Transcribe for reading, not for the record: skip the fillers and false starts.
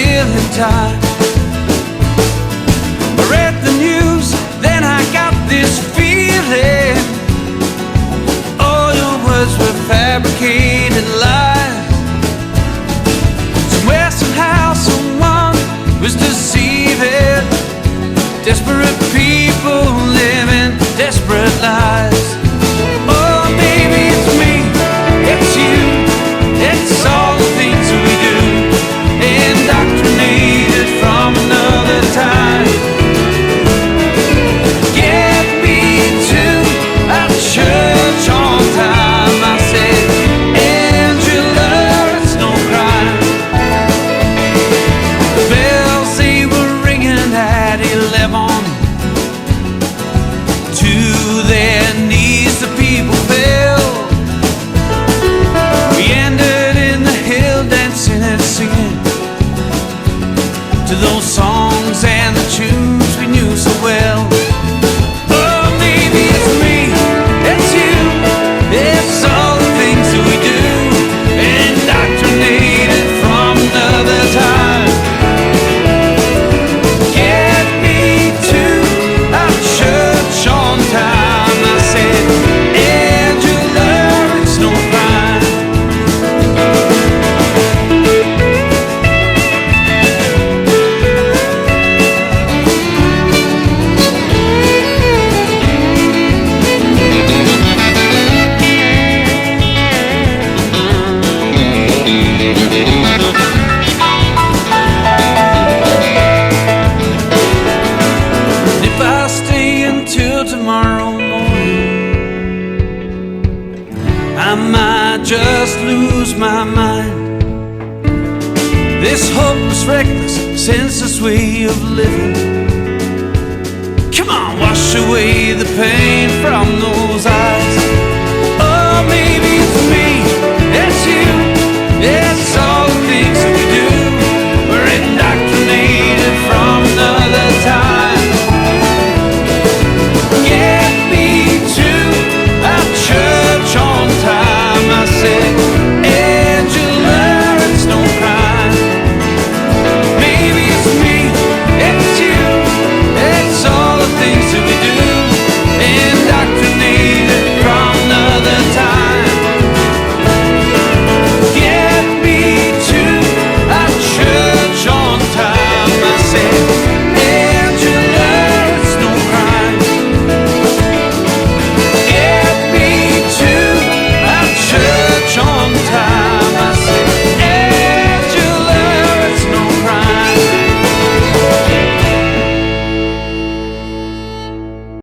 feeling tired. I read the news, then I got this feeling all your words were fabricated lies. Somewhere, somehow, someone was deceiving desperate people living desperate lives. Oh, maybe it's me, it's you, it's all the things we do, indoctrinated from another time. Get me to a church on time, I said, Angela, it's no crime. The bells, they were ringing at 11. To their knees the people fell. We ended in the hill dancing and singing to those songs and the tunes we knew so well. Oh, maybe it's me, it's you, it's all the things that we do, indoctrinated from another time. Get me to a church on time, I said, Angela, it's no crime. If I stay until tomorrow morning, I might just lose my mind. This hopeless, reckless, senseless way of living, come on, wash away the pain from those eyes.